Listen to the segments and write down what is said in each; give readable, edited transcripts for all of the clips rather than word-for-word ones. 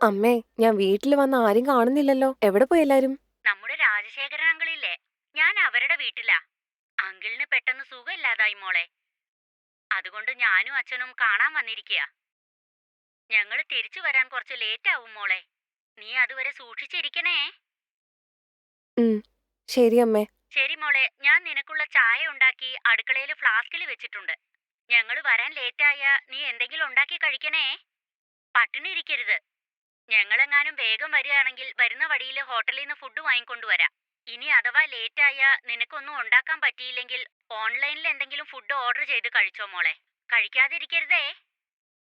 അമ്മേ, ഞാൻ വീട്ടിൽ വന്ന ആരും കാണുന്നില്ലല്ലോ. എവിടെ പോയി എല്ലാരും? നമ്മുടെ രാജശേഖരൻ അങ്കിളില്ലേ, ഞാൻ അവരുടെ വീട്ടിലാ. അങ്കിളിന് പെട്ടെന്ന് സുഖമില്ലാതായി മോളെ. അതുകൊണ്ട് ഞാനും അച്ഛനും കാണാൻ വന്നിരിക്കയാ. ഞങ്ങള് തിരിച്ചു വരാൻ കുറച്ച് ലേറ്റ് ആവും മോളെ. നീ അതുവരെ സൂക്ഷിച്ചിരിക്കണേ. ഉം, ശരി അമ്മേ. ശരി മോളെ, ഞാൻ നിനക്കുള്ള ചായ ഉണ്ടാക്കി അടുക്കളയിൽ ഫ്ലാസ്കിൽ വെച്ചിട്ടുണ്ട്. ഞങ്ങള് വരാൻ ലേറ്റായ നീ എന്തെങ്കിലും ഉണ്ടാക്കി കഴിക്കണേ. പട്ടിണി ഇരിക്കരുത്. ഞങ്ങളെങ്ങാനും വേഗം വരികയാണെങ്കിൽ വരുന്ന വഴിയിൽ ഹോട്ടലിൽ നിന്ന് ഫുഡ് വാങ്ങിക്കൊണ്ടുവരാം. ഇനി അഥവാ ലേറ്റായ നിനക്കൊന്നും ഉണ്ടാക്കാൻ പറ്റിയില്ലെങ്കിൽ ഓൺലൈനിൽ എന്തെങ്കിലും ഫുഡ് ഓർഡർ ചെയ്ത് കഴിച്ചോ മോളെ. കഴിക്കാതിരിക്കരുതേ.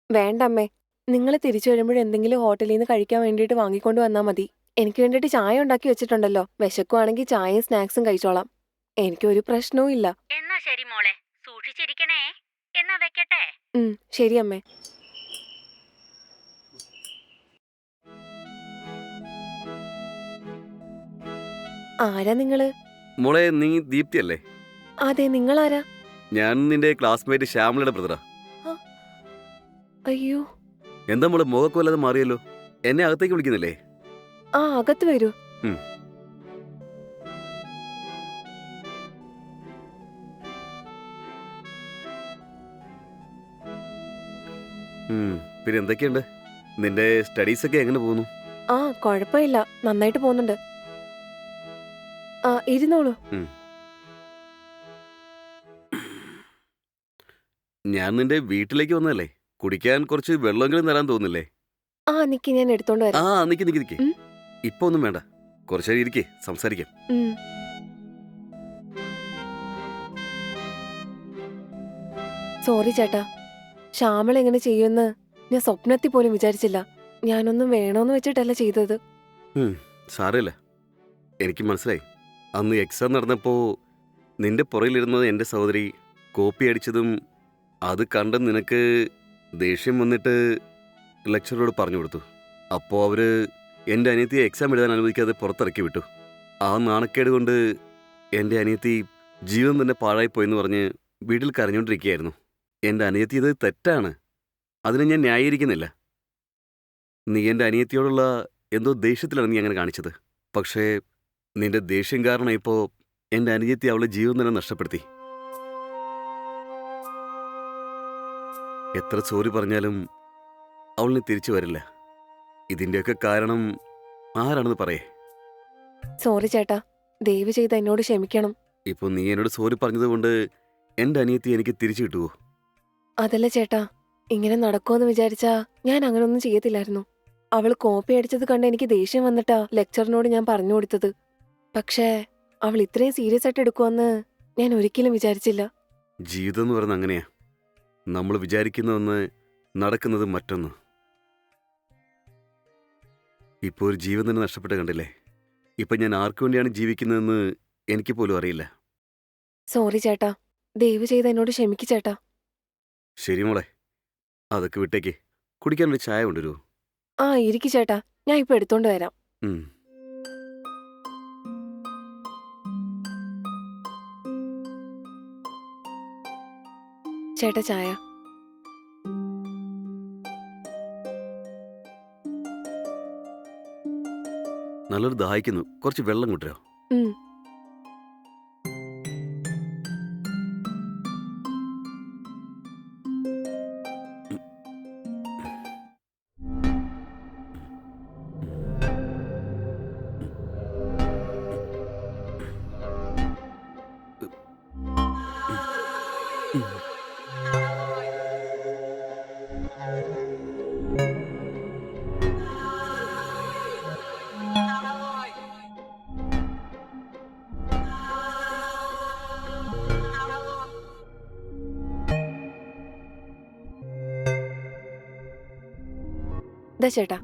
വേണ്ട അമ്മേ, നിങ്ങൾ തിരിച്ചു വരുമ്പോഴെന്തെങ്കിലും ഹോട്ടലിൽ നിന്ന് കഴിക്കാൻ വേണ്ടിയിട്ട് വാങ്ങിക്കൊണ്ട് വന്നാൽ മതി. എനിക്ക് വേണ്ടിയിട്ട് ചായ ഉണ്ടാക്കി വെച്ചിട്ടുണ്ടല്ലോ. വിശക്കുവാണെങ്കിൽ ചായയും സ്നാക്സും കഴിച്ചോളാം. എനിക്കൊരു പ്രശ്നവും ഇല്ല. എന്നാ ശരി മോളെ, സൂക്ഷിച്ചിരിക്കണേ. എന്നാ വെക്കട്ടെ. ശരി അമ്മേ. ആരാ നിങ്ങള്? മോളെ, നീ ദീപ്തി അല്ലേ? അതെ, നിങ്ങളാരാ? ഞാൻ നിന്റെ ക്ലാസ്മേറ്റ് ശ്യാമളയുടെ ബ്രദറാ. ആ, അയ്യോ. എന്താ മോളെ, മുഖമൊക്കെ വല്ലാതെ മാറിയല്ലോ. എന്നെ അകത്തേക്ക് വിളിക്കുന്നില്ലേ? ആ, അകത്ത് വരൂ. ഉം. പിന്നെ എന്തൊക്കെയുണ്ട്? നിന്റെ സ്റ്റഡീസ് ഒക്കെ എങ്ങനെ പോകുന്നു? ആ, കുഴപ്പമില്ല, നന്നായിട്ട് പോകുന്നുണ്ട്. ആ, ഇരുന്നോളൂ. ഞാൻ നിന്റെ വീട്ടിലേക്ക് വന്നതല്ലേ, കുടിക്കാൻ കുറച്ച് വെള്ളമെങ്കിലും തരാൻ തോന്നില്ലേ? ആ, നിക്ക്, ഞാൻ എടുത്തോണ്ട് ആ, വരാം. നിക്ക് നിക്ക് നിക്ക്. ഇപ്പൊ ഒന്നും വേണ്ട, കുറച്ചേരം ഇരിക്കേ, സംസാരിക്കാം. ഉം. സോറി ചേട്ടാ, ശ്യാമൾ എങ്ങനെ ചെയ്യുമെന്ന് ഞാൻ സ്വപ്നത്തിൽ പോലും വിചാരിച്ചില്ല. ഞാനൊന്നും വേണോന്ന് വെച്ചിട്ടല്ല ചെയ്തത്. സാരമില്ല, എനിക്ക് മനസ്സിലായി. അന്ന് എക്സാം നടന്നപ്പോ നിന്റെ പുറകിലിരുന്നത് എൻ്റെ സഹോദരി കോപ്പി അടിച്ചതും അത് കണ്ട് നിനക്ക് ദേഷ്യം വന്നിട്ട് ലെക്ചറോട് പറഞ്ഞു കൊടുത്തു. അപ്പോൾ അവര് എൻ്റെ അനിയത്തിയെ എക്സാം എഴുതാൻ അനുവദിക്കാതെ പുറത്തിറക്കി വിട്ടു. ആ നാണക്കേട് കൊണ്ട് എൻ്റെ അനിയത്തി ജീവൻ തന്നെ പാഴായിപ്പോയെന്ന് പറഞ്ഞ് വീട്ടിൽ കരഞ്ഞുകൊണ്ടിരിക്കുകയായിരുന്നു. എൻ്റെ അനിയത്തി ഇത് തെറ്റാണ്, അതിനെ ഞാൻ ന്യായീകരിക്കുന്നില്ല. നീ എൻ്റെ അനിയത്തിയോടുള്ള എന്തോ ദേഷ്യത്തിലാണ് നീ അങ്ങനെ കാണിച്ചത്. പക്ഷേ നിന്റെ ദേഷ്യം കാരണം ഇപ്പോൾ എൻ്റെ അനിയത്തി അവളെ ജീവൻ തന്നെ നഷ്ടപ്പെടുത്തി. എത്ര സോറി പറഞ്ഞാലും അവളിന് തിരിച്ചു വരില്ല. ഇതിൻ്റെയൊക്കെ കാരണം ആരാണെന്ന് പറയേ? സോറി ചേട്ടാ, ദയവ് ചെയ്ത് എന്നോട് ക്ഷമിക്കണം. ഇപ്പോൾ നീ എന്നോട് സോറി പറഞ്ഞതുകൊണ്ട് എൻ്റെ അനിയത്തി എനിക്ക് തിരിച്ചു കിട്ടുമോ? അതല്ല ചേട്ടാ, ഇങ്ങനെ നടക്കുമെന്ന് വിചാരിച്ചാ ഞാൻ അങ്ങനൊന്നും ചെയ്യത്തില്ലായിരുന്നു. അവൾ കോപ്പി അടിച്ചത് കണ്ട് എനിക്ക് ദേഷ്യം വന്നിട്ടാ ലെക്ചറിനോട് ഞാൻ പറഞ്ഞു കൊടുത്തത്. പക്ഷേ അവൾ ഇത്രയും സീരിയസ് ആയിട്ട് എടുക്കുമെന്ന് ഞാൻ ഒരിക്കലും വിചാരിച്ചില്ല. ജീവിതം എന്ന് പറയുന്നത് അങ്ങനെയാ, നമ്മൾ വിചാരിക്കുന്നതൊന്ന് നടക്കുന്നത് മറ്റൊന്ന്. ഇപ്പോൾ ഒരു ജീവൻ തന്നെ നഷ്ടപ്പെട്ട് കണ്ടില്ലേ? ഇപ്പം ഞാൻ ആർക്കു വേണ്ടിയാണ് ജീവിക്കുന്നതെന്ന് എനിക്ക് പോലും അറിയില്ല. സോറി ചേട്ടാ, ദയവ് ചെയ്ത് എന്നോട് ക്ഷമിക്ക് ചേട്ടാ. ശരി മോളെ, അതൊക്കെ വിട്ടേക്ക്. കുടിക്കാൻ ഒരു ചായ കൊണ്ടുവരുമോ? ആ, ഇരിക്കു ചേട്ടാ, ഞാൻ ഇപ്പൊ എടുത്തോണ്ട് വരാം. ചേട്ടാ ചായ. നല്ലൊരു ദാഹിക്കുന്നു, കുറച്ച് വെള്ളം കൊണ്ടുവരാം. ഉം. ദാ ചേട്ടാ.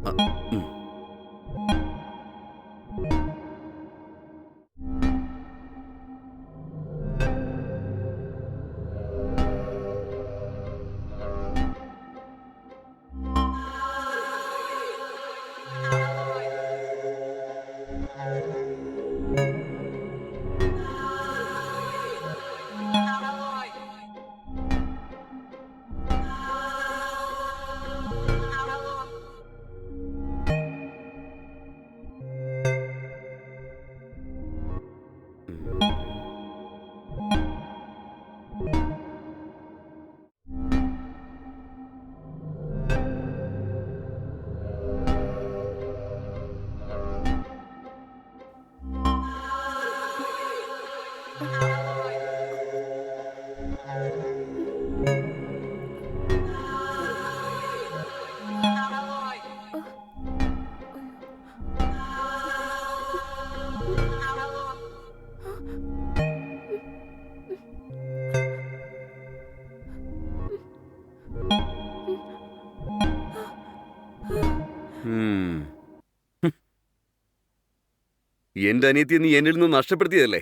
എന്റെ അനിയത്തിയെ നീ എന്നിൽ നിന്ന് നഷ്ടപ്പെടുത്തിയതല്ലേ?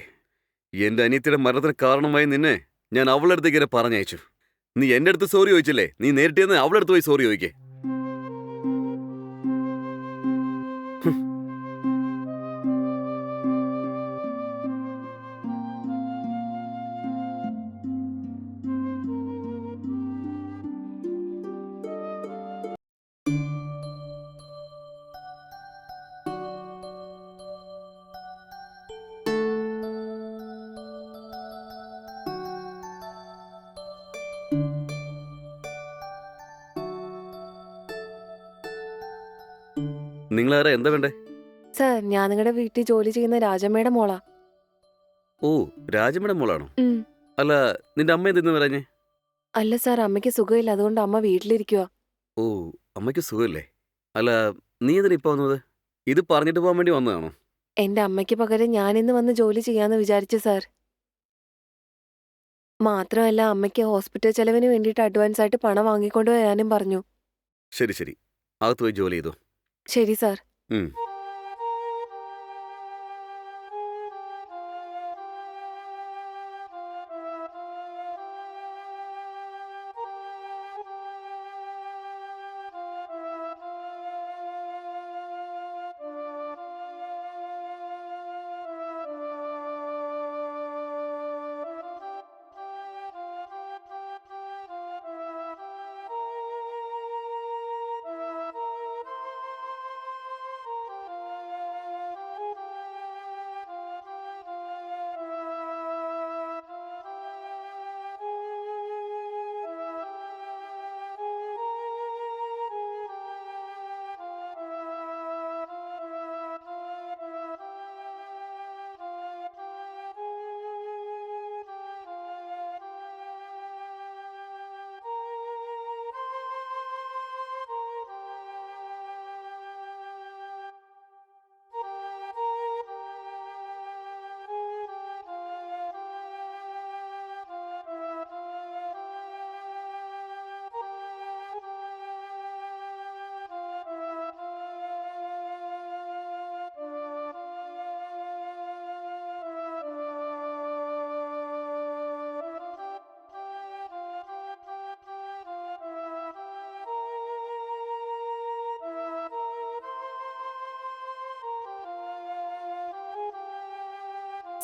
എന്റെ അനിയത്തിയുടെ മരണത്തിന് കാരണമായി നിന്നെ ഞാൻ അവളുടെ അടുത്തേക്ക് ഇങ്ങനെ പറഞ്ഞയച്ചു. നീ എന്റെ അടുത്ത് സോറി ചോദിച്ചില്ലേ? നീ നേരിട്ട് ചെന്ന് അവളുടെ അടുത്ത് പോയി സോറി ചോദിക്കേ. നിങ്ങളാരാ? എന്താ വേണ്ടേ? സർ, ഞാൻ നിങ്ങളുടെ വീട്ടിൽ ജോലി ചെയ്യുന്ന രാജമ്മയുടെ മോളാ. ഓ, രാജമ്മയുടെ മോളാണോ? ഉം. അല്ല, നിന്റെ അമ്മ എന്തെന്ന് പറഞ്ഞേ? അല്ല സാർ, അമ്മയ്ക്ക് സുഖമില്ല, അതുകൊണ്ട് അമ്മ വീട്ടിലിരിക്കുക. ഓ, അമ്മയ്ക്ക് സുഖമില്ലേ? അല്ല, നീ എന്തിനാ ഇപ്പൊ വന്നത്? ഇത് പറഞ്ഞിട്ട് പോകാൻ വേണ്ടി വന്നതാണോ? എന്റെ അമ്മയ്ക്ക് പകരം ഞാൻ ഇന്ന് വന്ന് ജോലി ചെയ്യാന്ന് വിചാരിച്ചു സാർ. മാത്രമല്ല, അമ്മയ്ക്ക് ഹോസ്പിറ്റൽ ചെലവിന് വേണ്ടിയിട്ട് അഡ്വാൻസ് ആയിട്ട് പണം വാങ്ങിക്കൊണ്ട് വരാനും പറഞ്ഞു. ശരി ശരി, അകത്ത് പോയി ജോലി ചെയ്തോ. ശരി സാർ. ഉം.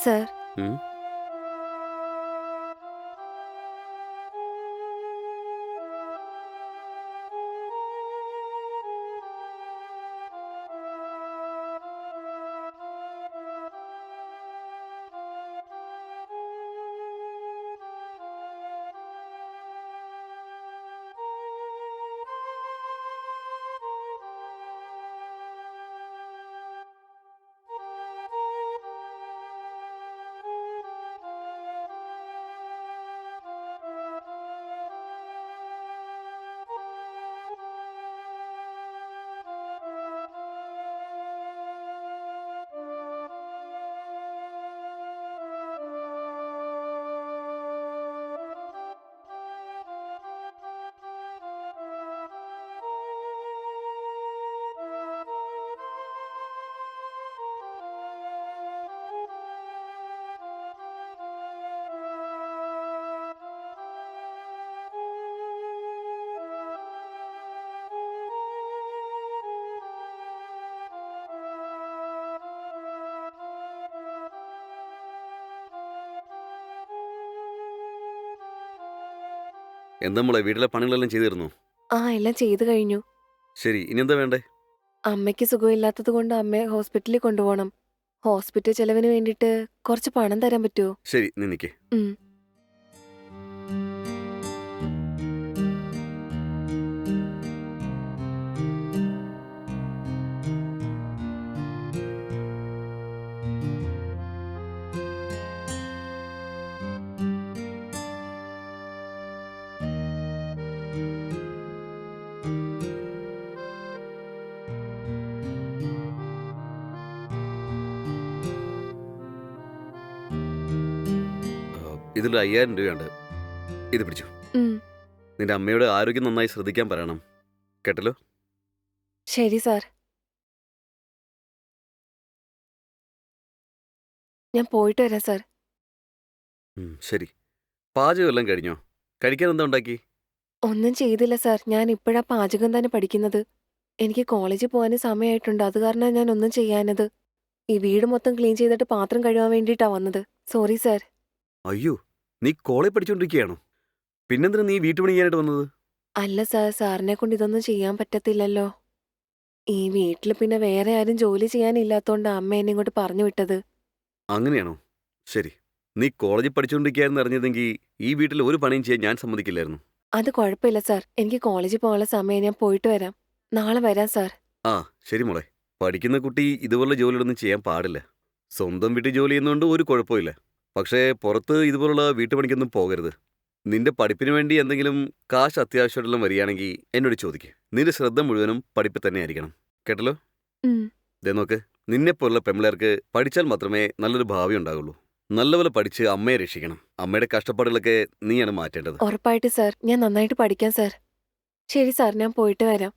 സർ, ഉം. എന്താ മോളെ, വീട്ടിലെ പണികളെല്ലാം ചെയ്തിരുന്നോ? ആ, എല്ലാം ചെയ്തു കഴിഞ്ഞു. ശരി, ഇനി എന്താ വേണ്ടേ? അമ്മയ്ക്ക് സുഖമില്ലാത്തത് കൊണ്ട് അമ്മയെ ഹോസ്പിറ്റലിൽ കൊണ്ടുപോകണം. ഹോസ്പിറ്റൽ ചെലവിന് വേണ്ടിയിട്ട് കുറച്ച് പണം തരാൻ പറ്റുമോ? ശരി, നീ നിൽക്കേ. ഉം. ഇതിൽ 5000 രൂപയുണ്ട്. ഇത് പിടിച്ചു. ഉം. നിന്റെ അമ്മയുടെ ആരോഗ്യം നന്നായി ശ്രദ്ധിക്കാൻ പറയണം, കേട്ടല്ലോ? ശരി സാർ. ഞാൻ പോയിട്ട് വരാം സാർ. ശരി. പാചകം എല്ലാം കഴിഞ്ഞോ? കഴിക്കാൻ എന്താ ഉണ്ടാക്കി? ഒന്നും ചെയ്തില്ല സാർ. ഞാൻ ഇപ്പോഴാ പാചകം തന്നെ പഠിക്കുന്നത്. എനിക്ക് കോളേജിൽ പോകാനും സമയമായിട്ടുണ്ട്. അത് കാരണം ഞാൻ ഒന്നും ചെയ്യാനത്. ഈ വീട് മൊത്തം ക്ലീൻ ചെയ്തിട്ട് പാത്രം കഴുകാൻ വേണ്ടിയിട്ടാ വന്നത്. Sorry sir. അയ്യോ, നീ കോളേജ് പഠിച്ചുകൊണ്ടിരിക്കുകയാണോ? പിന്നെന്തിനാ നീ വീട്ടുപണി ചെയ്യാനായിട്ട് വന്നത്? അല്ല സാർ, സാറിനെ കൊണ്ട് ഇതൊന്നും ചെയ്യാൻ പറ്റത്തില്ലല്ലോ. ഈ വീട്ടിൽ പിന്നെ വേറെ ആരും ജോലി ചെയ്യാനില്ലാത്തോണ്ടാ അമ്മ എന്നെ ഇങ്ങോട്ട് പറഞ്ഞു വിട്ടത്. അങ്ങനെയാണോ? ശരി. നീ കോളേജിൽ പഠിച്ചുകൊണ്ടിരിക്കുകയാണെന്ന് അറിഞ്ഞതെങ്കിൽ ഈ വീട്ടിൽ ഒരു പണിയും ചെയ്യാൻ ഞാൻ സമ്മതിക്കില്ലായിരുന്നു. അത് കുഴപ്പമില്ല സാർ. എനിക്ക് കോളേജിൽ പോകാനുള്ള സമയം, ഞാൻ പോയിട്ട് വരാം. നാളെ വരാം സാർ. ആ, ശരി മോളെ. പഠിക്കുന്ന കുട്ടി ഇതുപോലുള്ള ജോലികളൊന്നും ചെയ്യാൻ പാടില്ല. സ്വന്തം വീട്ടിൽ ജോലി ചെയ്യുന്നതുകൊണ്ട് ഒരു കുഴപ്പമില്ല. പക്ഷേ പുറത്ത് ഇതുപോലുള്ള വീട്ടുപണിക്കൊന്നും പോകരുത്. നിന്റെ പഠിപ്പിന് വേണ്ടി എന്തെങ്കിലും കാശ് അത്യാവശ്യമായിട്ടുള്ള വരികയാണെങ്കിൽ എന്നോട് ചോദിക്കുക. നിന്റെ ശ്രദ്ധ മുഴുവനും പഠിപ്പിൽ തന്നെ ആയിരിക്കണം. കേട്ടല്ലോ? ഉം. ദേ നോക്ക്, നിന്നെപ്പോലുള്ള പെമ്പിളേർക്ക് പഠിച്ചാൽ മാത്രമേ നല്ലൊരു ഭാവി ഉണ്ടാകുള്ളൂ. നല്ലപോലെ പഠിച്ച് അമ്മയെ രക്ഷിക്കണം. അമ്മയുടെ കഷ്ടപ്പാടുകളൊക്കെ നീയാണ് മാറ്റേണ്ടത്. ഉറപ്പായിട്ട് സാർ. ഞാൻ നന്നായിട്ട് പഠിക്കാം സാർ. ശരി സാർ, ഞാൻ പോയിട്ട് വരാം.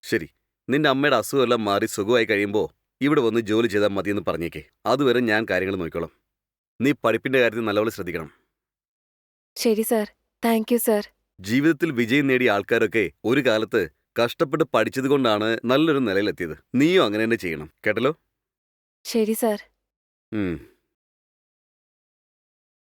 ശരി. നിന്റെ അമ്മയുടെ അസുഖമെല്ലാം മാറി സുഖമായി കഴിയുമ്പോൾ ഇവിടെ വന്ന് ജോലി ചെയ്താൽ മതിയെന്ന് പറഞ്ഞേക്കേ. അതുവരെ ഞാൻ കാര്യങ്ങൾ നോക്കിക്കോളാം. നീ പഠിപ്പിന്റെ കാര്യത്തിൽ നല്ലപോലെ ശ്രദ്ധിക്കണം. ശരി സാർ. Thank you sir. ജീവിതത്തിൽ വിജയം നേടിയ ആൾക്കാരൊക്കെ ഒരു കാലത്ത് കഷ്ടപ്പെട്ട് പഠിച്ചതുകൊണ്ടാണ് നല്ലൊരു നിലയിലെത്തിയത്. നീയും അങ്ങനെ തന്നെ ചെയ്യണം. കേട്ടല്ലോ? ശരി സാർ. ഉം